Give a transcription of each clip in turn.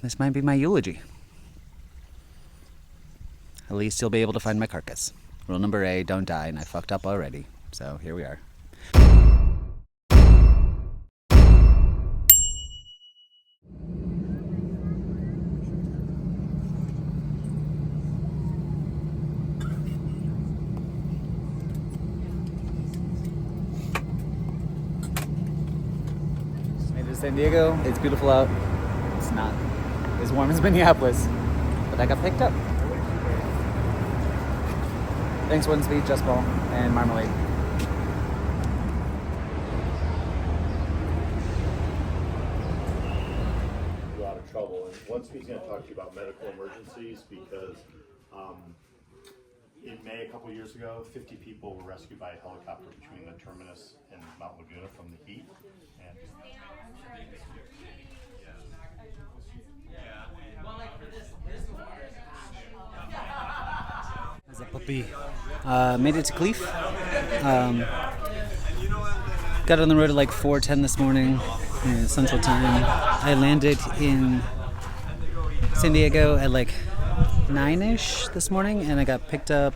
this might be my eulogy. At least you'll be able to find my carcass. Rule number A, don't die, and I fucked up already. So here we are. Made it to San Diego. It's beautiful out. It's not as warm as Minneapolis, but I got picked up. Thanks, Onespeed, Just Paul, and Marmalade. A lot of trouble, and Onespeed's going to talk to you about medical emergencies because in May, a couple years ago, 50 people were rescued by a helicopter between the terminus and Mount Laguna from the heat. And As a puppy, made it to Cleef. Got on the road at like 4:10 this morning, Central Time. I landed in San Diego at like 9-ish this morning, and I got picked up.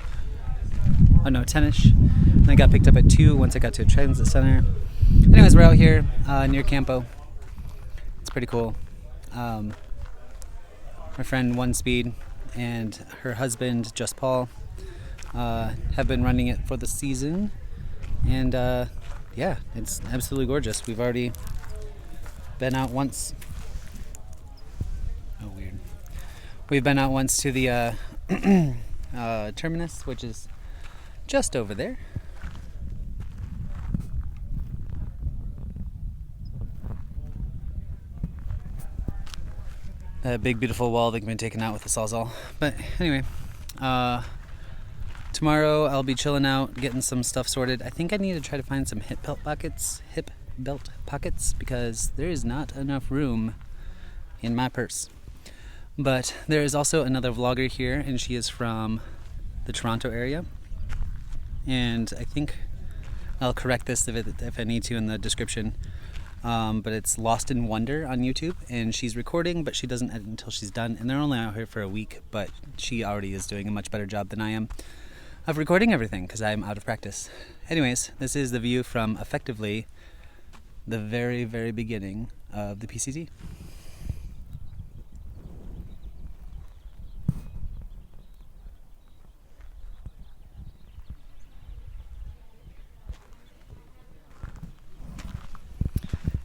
Oh no, 10-ish. And I got picked up at 2 once I got to a transit center. Anyways, we're out here near Campo. It's pretty cool. My friend Onespeed and her husband Just Paul have been running it for the season, and yeah, it's absolutely gorgeous. We've already been out once. Oh, weird. We've been out once to the terminus, which is just over there. That big beautiful wall that can be taken out with a Sawzall. But anyway, tomorrow I'll be chilling out, getting some stuff sorted. I think I need to try to find some hip belt pockets because there is not enough room in my purse. But there is also another vlogger here, and she is from the Toronto area. And I think I'll correct this if I need to in the description. But it's Lost in Wonder on YouTube, and she's recording, but she doesn't edit until she's done. And they're only out here for a week, but she already is doing a much better job than I am of recording everything because I'm out of practice. Anyways, this is the view from effectively the very, very beginning of the PCT.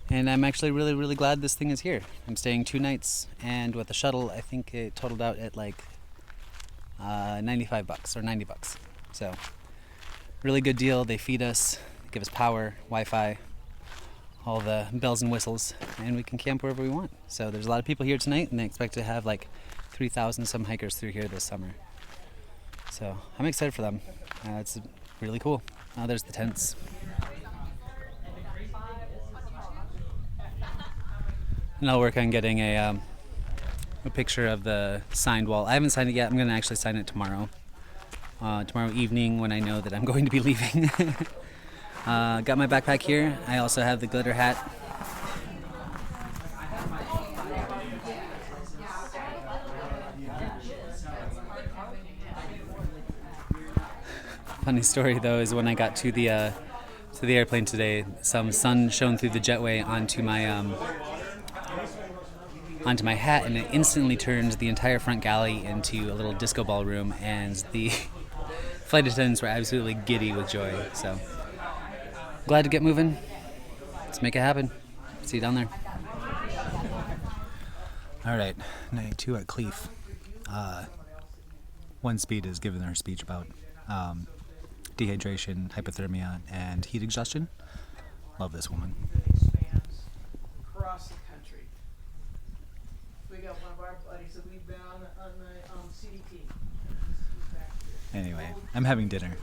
And I'm actually really, really glad this thing is here. I'm staying 2 nights, and with the shuttle, I think it totaled out at like $95 or $90. So, really good deal. They feed us, give us power, Wi-Fi, all the bells and whistles, and we can camp wherever we want. So there's a lot of people here tonight, and they expect to have like 3,000 some hikers through here this summer. So I'm excited for them. It's really cool. There's the tents. And I'll work on getting a picture of the signed wall. I haven't signed it yet. I'm going to actually sign it tomorrow. Tomorrow evening when I know that I'm going to be leaving. Got my backpack here. I also have the glitter hat. Funny story though is when I got to the airplane today, some sun shone through the jetway onto my hat, and it instantly turned the entire front galley into a little disco ball room, and the flight attendants were absolutely giddy with joy. So glad to get moving. Let's make it happen. See you down there. All right, night 2 at Cleef. Onespeed is giving her speech about dehydration, hypothermia, and heat exhaustion. Love this woman. Across the country. We got one of our buddies that we've been on the CDT. Anyway, I'm having dinner.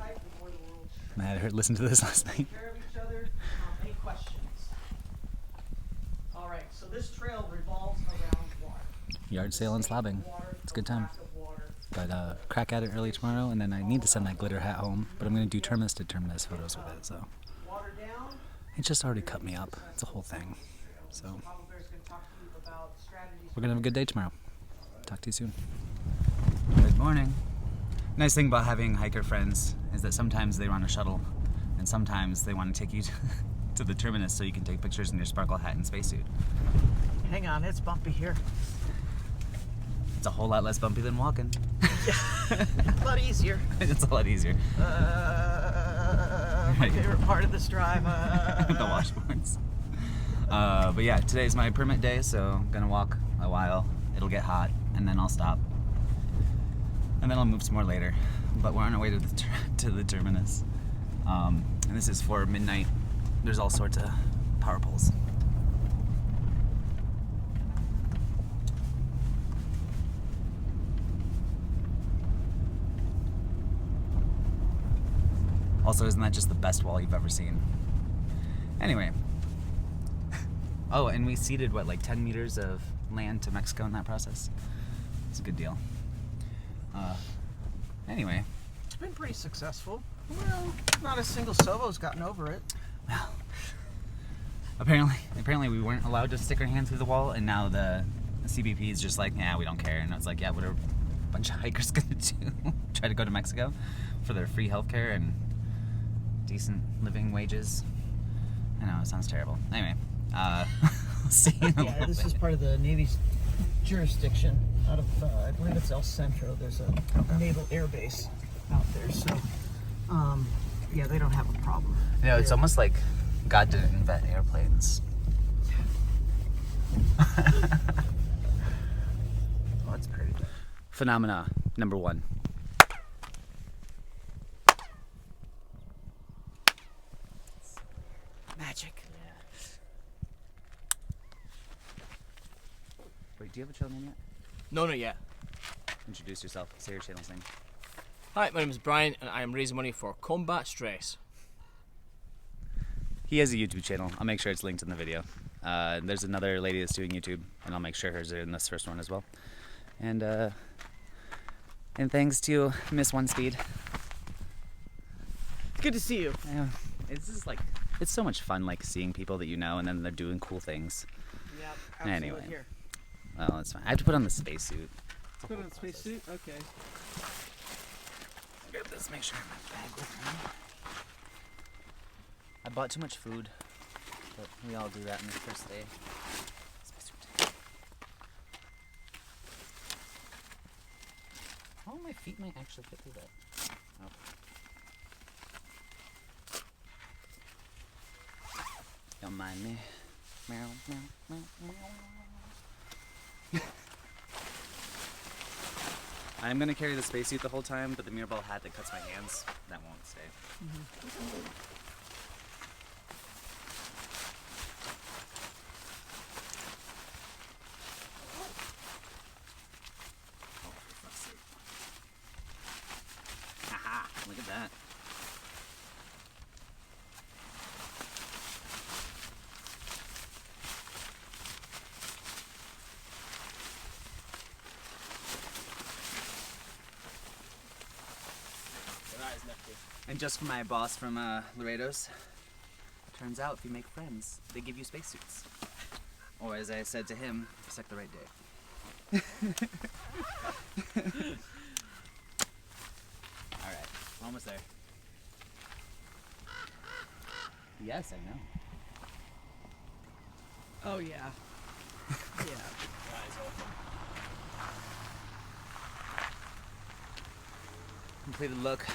I had her listen to this last night. Take care of each other. Any questions? All right, so this trail revolves around water. Yard sale and slabbing. It's a good time. But crack at it early tomorrow, and then I need to send that glitter hat home. But I'm going to do terminus to terminus photos with it, so. It just already cut me up. It's a whole thing. So about strategies. We're gonna have a good day tomorrow. Talk to you soon. Good morning. Nice thing about having hiker friends is that sometimes they run a shuttle, and sometimes they want to take you to the terminus so you can take pictures in your sparkle hat and spacesuit. Hang on, it's bumpy here. It's a whole lot less bumpy than walking. A lot easier. It's a lot easier. My favorite part of this drive. The washboards. But yeah, today's my permit day, so I'm gonna walk a while. It'll get hot, and then I'll stop. And then I'll move some more later. But we're on our way to the terminus. And this is for midnight. There's all sorts of power poles. Also, isn't that just the best wall you've ever seen? Anyway. Oh, and we ceded, what, like 10 meters of land to Mexico in that process? It's a good deal. Anyway. It's been pretty successful. Well, not a single Sovo's gotten over it. Well, apparently we weren't allowed to stick our hand through the wall, and now the CBP is just like, yeah, we don't care. And I was like, yeah, what are a bunch of hikers gonna do? Try to go to Mexico for their free healthcare and decent living wages? I know, it sounds terrible. Anyway, we'll see you in a Yeah, little this bit. is part of the Navy's jurisdiction out of, I believe it's El Centro. There's a naval air base out there, so, yeah, they don't have a problem. You know, it's almost like God didn't invent airplanes. Oh, it's pretty. Phenomena number 1. Magic. Yeah. Wait, do you have a channel name yet? No, not yet. Introduce yourself. Say your channel's name. Hi, my name is Brian, and I am raising money for combat stress. He has a YouTube channel. I'll make sure it's linked in the video. There's another lady that's doing YouTube, and I'll make sure hers are in this first one as well. And thanks to Miss Onespeed. Good to see you. Yeah, it's just like, it's so much fun, like seeing people that you know, and then they're doing cool things. Yep, absolutely. Anyway. Here. Well, it's fine. I have to put on the spacesuit. Put on a spacesuit? Okay. Grab this, make sure I have my bag with me. I bought too much food, but we all do that in the first day. Spacesuit. Oh, my feet might actually fit through that. Oh. Don't mind me. Meow, meow, meow, meow. I'm gonna carry the spacesuit the whole time, but the mirror ball hat that cuts my hands, that won't stay. Oh, for fuck's sake. Haha, look at that. And just for my boss from Laredo's, turns out if you make friends, they give you spacesuits. Or as I said to him, if you suck the right dick. Alright, almost there. Yes, I know. Oh, yeah. Yeah. Completed look.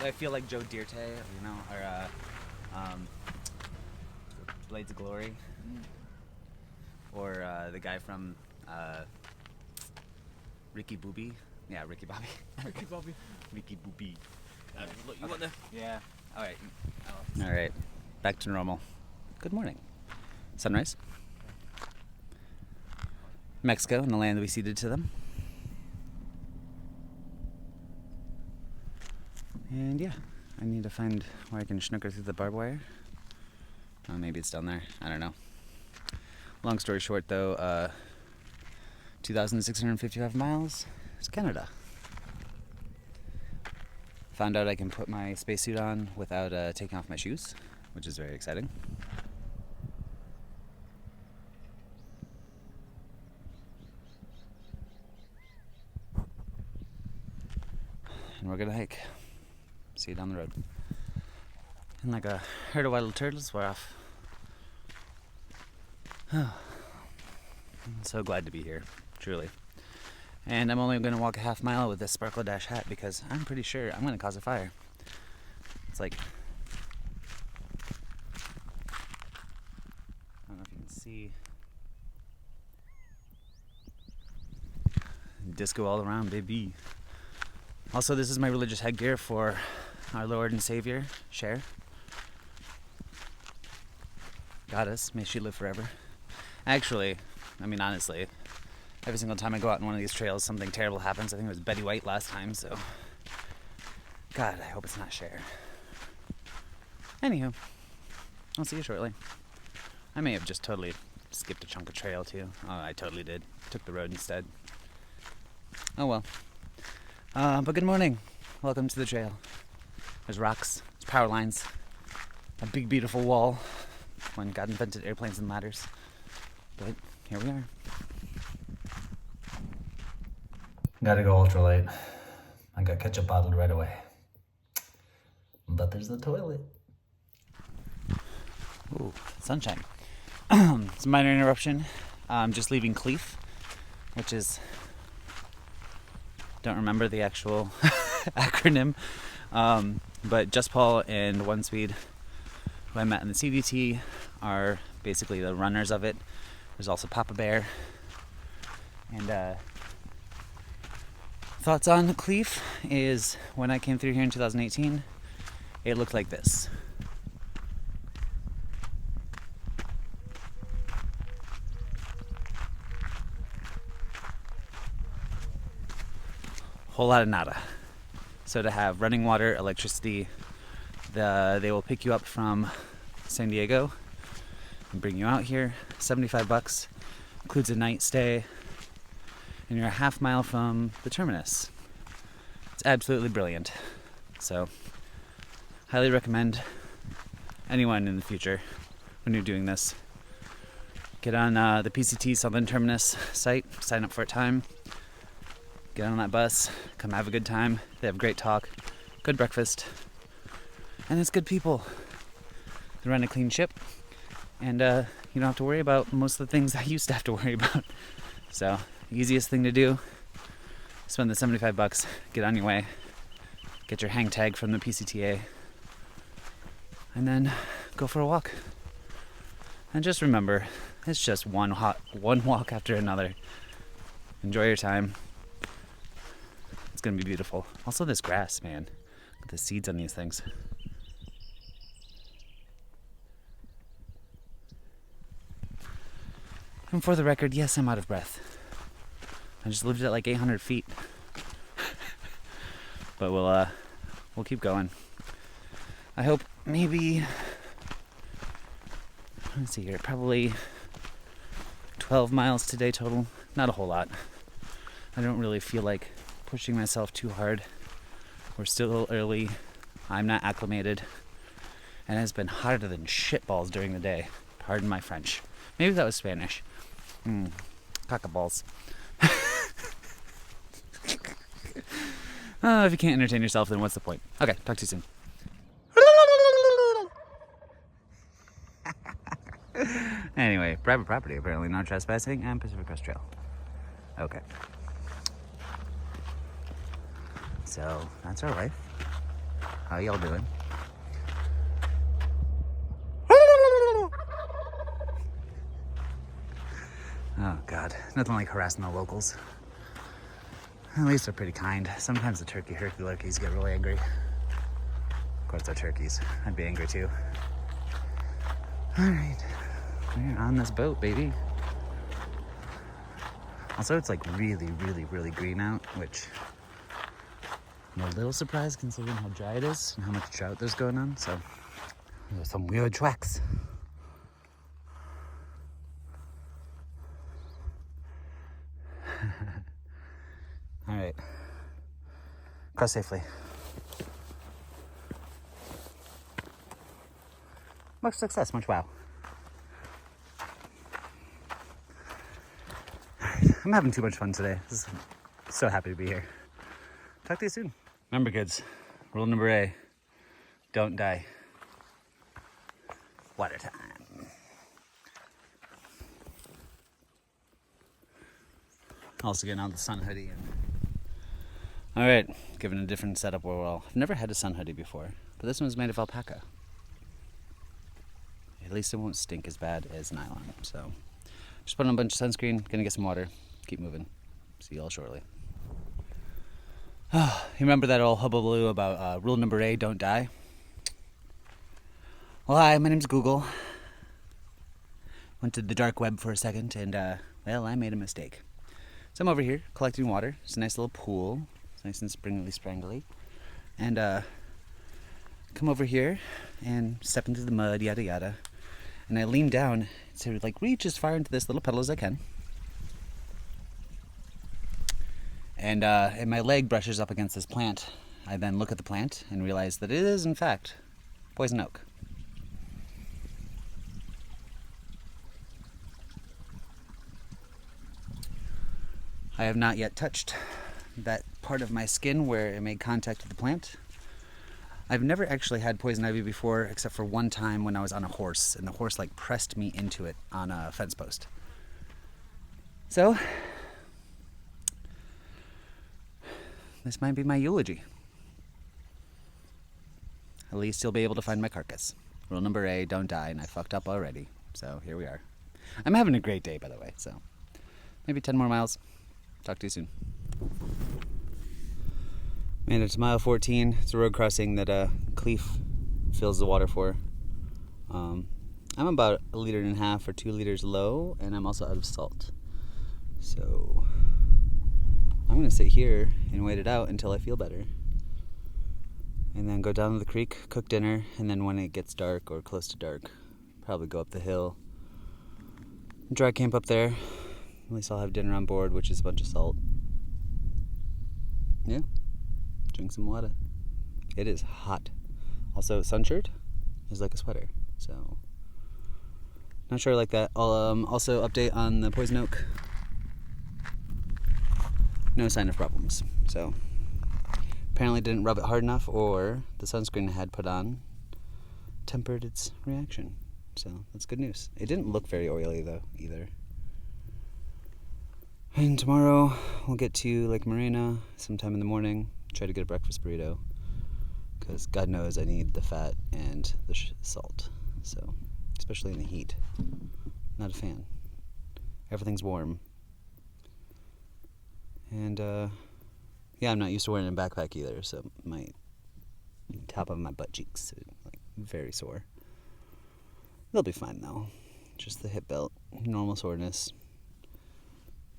I feel like Joe Dirte, you know, or Blades of Glory, or the guy from Ricky Bobby. Yeah, Ricky Bobby. Ricky Bobby. Ricky Bobby. Look, you want the... Yeah. All right. All right. Back to normal. Good morning. Sunrise. Mexico and the land we ceded to them. And yeah, I need to find where I can snooker through the barbed wire. Oh, maybe it's down there. I don't know. Long story short, though, 2,655 miles to Canada. Found out I can put my spacesuit on without taking off my shoes, which is very exciting. and we're gonna hike. See you down the road. And like a herd of wild turtles, we're off. I'm so glad to be here, truly. And I'm only gonna walk a half mile with this Sparkle Dash hat because I'm pretty sure I'm gonna cause a fire. It's like, I don't know if you can see. Disco all around, baby. Also, this is my religious headgear for our Lord and Savior, Cher. Goddess, may she live forever. Actually, I mean, honestly, every single time I go out on one of these trails, something terrible happens. I think it was Betty White last time, so. God, I hope it's not Cher. Anywho, I'll see you shortly. I may have just totally skipped a chunk of trail, too. Oh, I totally did. Took the road instead. Oh well. But good morning. Welcome to the trail. There's rocks, there's power lines, a big beautiful wall when God invented airplanes and ladders. But here we are. Gotta go ultralight. I got ketchup bottled right away. But there's the toilet. Ooh, sunshine. It's a minor interruption. I'm just leaving Cleef, which is, don't remember the actual acronym, but Just Paul and Onespeed, who I met in the CDT, are basically the runners of it. There's also Papa Bear. And thoughts on Cleef is when I came through here in 2018, it looked like this. Whole lot of nada. So to have running water, electricity, they will pick you up from San Diego and bring you out here. $75, includes a night stay, and you're a half mile from the terminus. It's absolutely brilliant. So, highly recommend anyone in the future when you're doing this. Get on the PCT Southern Terminus site, sign up for a time. Get on that bus, come have a good time. They have great talk, good breakfast, and it's good people. They run a clean ship, and you don't have to worry about most of the things I used to have to worry about. So, easiest thing to do, spend the $75, get on your way, get your hang tag from the PCTA, and then go for a walk. And just remember, it's just one walk after another. Enjoy your time. It's gonna be beautiful. Also this grass, man. Look at the seeds on these things. And for the record, yes, I'm out of breath. I just lived at like 800 feet. But we'll keep going. I hope maybe, let's see here, probably 12 miles today total. Not a whole lot. I don't really feel like pushing myself too hard. We're still early. I'm not acclimated. And it's been hotter than shitballs during the day. Pardon my French. Maybe that was Spanish. Cockaballs. If you can't entertain yourself, then what's the point? Okay, talk to you soon. Anyway, private property, apparently no trespassing, and Pacific Crest Trail. Okay. So, that's our life. How y'all doing? Oh God, nothing like harassing the locals. At least they're pretty kind. Sometimes the turkey herky-lurkies get really angry. Of course they're turkeys. I'd be angry too. Alright, we're on this boat, baby. Also, it's like really, really, really green out, which I'm a little surprised considering how dry it is and how much drought there's going on, so there's some weird tracks. Alright. Cross safely. Much success, much wow. Alright, I'm having too much fun today. So happy to be here. Talk to you soon. Remember, kids, rule number A, don't die. Water time. Also getting out the sun hoodie. All right, giving a different setup overall. I've never had a sun hoodie before, but this one's made of alpaca. At least it won't stink as bad as nylon. So just put on a bunch of sunscreen, gonna get some water, keep moving. See you all shortly. You remember that old hullabaloo about rule number A, don't die? Well, hi, my name's Google. Went to the dark web for a second and, well, I made a mistake. So I'm over here collecting water. It's a nice little pool. It's nice and sprangly. And come over here and step into the mud, yada yada. And I lean down to like reach as far into this little puddle as I can. And my leg brushes up against this plant. I then look at the plant and realize that it is, in fact, poison oak. I have not yet touched that part of my skin where it made contact with the plant. I've never actually had poison ivy before, except for one time when I was on a horse, and the horse like pressed me into it on a fence post. So, this might be my eulogy. At least you'll be able to find my carcass. Rule number A, don't die, and I fucked up already. So here we are. I'm having a great day, by the way, so maybe 10 more miles. Talk to you soon. Made it to mile 14. It's a road crossing that Cleef fills the water for. I'm about 1.5 liters or 2 liters low, and I'm also out of salt. So I'm gonna sit here and wait it out until I feel better. And then go down to the creek, cook dinner, and then when it gets dark or close to dark, probably go up the hill, dry camp up there. At least I'll have dinner on board, which is a bunch of salt. Yeah, drink some water. It is hot. Also, sun shirt is like a sweater, so not sure I like that. I'll also update on the poison oak. No sign of problems. So apparently didn't rub it hard enough, or the sunscreen I had put on tempered its reaction. So that's good news. It didn't look very oily though either. And tomorrow we'll get to Lake Morena sometime in the morning, try to get a breakfast burrito, because God knows I need the fat and the salt, so especially in the heat. Not a fan. Everything's warm. And yeah, I'm not used to wearing a backpack either, so my top of my butt cheeks are like very sore. They'll be fine though. Just the hip belt, normal soreness.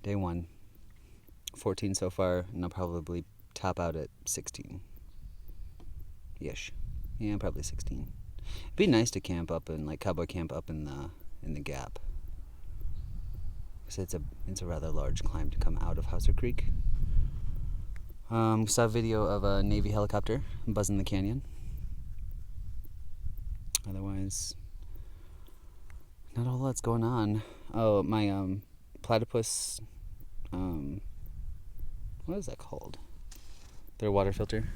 Day 1, 14 so far, and I'll probably top out at 16. Ish. Yeah, probably 16. It'd be nice to camp up in, like, cowboy camp up in the gap. Because it's a rather large climb to come out of Hauser Creek. Saw a video of a Navy helicopter buzzing the canyon. Otherwise, not a whole lot's going on. Oh, my platypus, what is that called? Their water filter.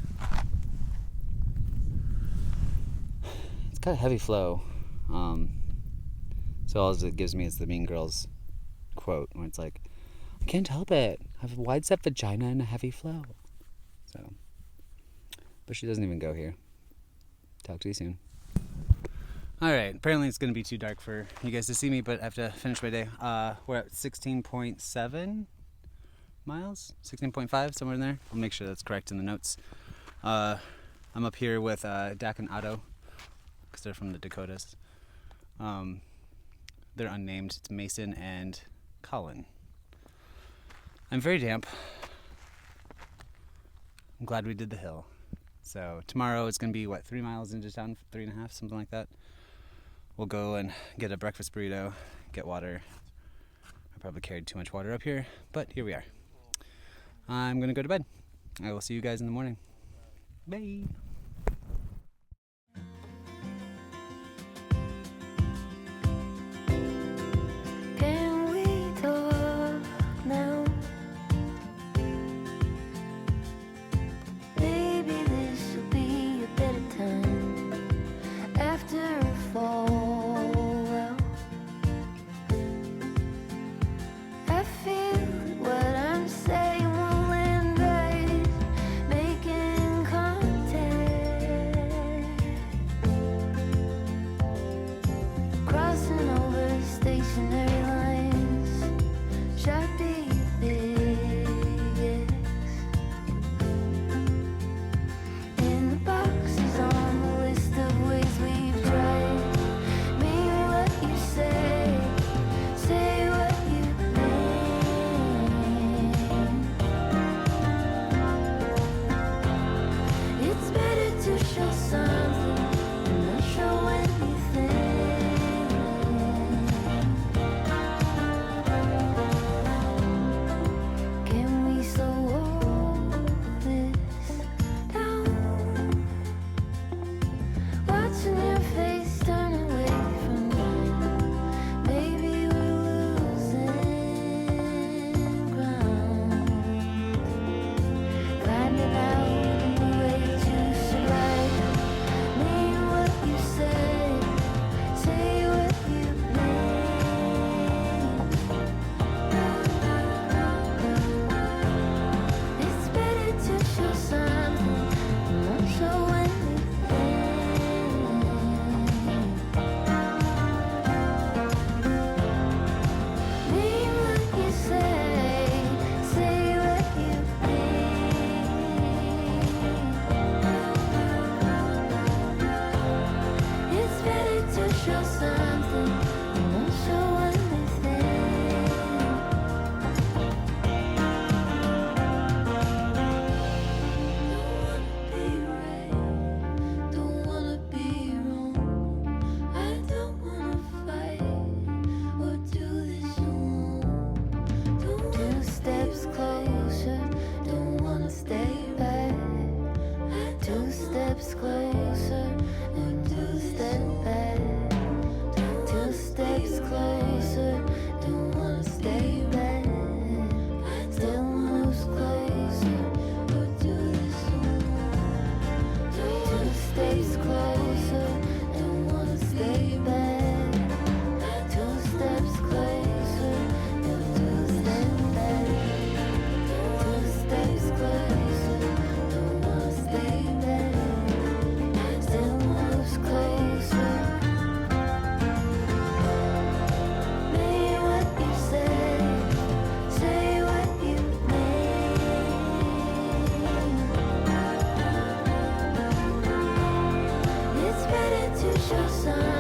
It's got a heavy flow. So all it gives me is the Mean Girls quote, where it's like, I can't help it. I have a wide set vagina and a heavy flow. So, but she doesn't even go here. Talk to you soon. Alright, apparently it's going to be too dark for you guys to see me, but I have to finish my day. We're at 16.7 miles? 16.5, somewhere in there. I'll make sure that's correct in the notes. I'm up here with Dak and Otto, because they're from the Dakotas. They're unnamed. It's Mason and Colin. I'm very damp. I'm glad we did the hill. So tomorrow it's going to be, 3 miles into town? 3.5, something like that. We'll go and get a breakfast burrito, get water. I probably carried too much water up here, but here we are. I'm going to go to bed. I will see you guys in the morning. Bye. Can we talk now? Baby, show something, you won't show anything. Don't wanna be right, don't wanna be wrong. I don't wanna fight or do this alone. Two steps closer, don't wanna stay back. Two steps closer, and two step back. Two steps closer, don't wanna stay back. Still moves closer, or do this alone. Two steps closer, don't wanna stay back. Two steps closer, and two step back. Two steps closer, don't wanna stay back. Still moves closer. Mean what you say what you mean. It's better to show some.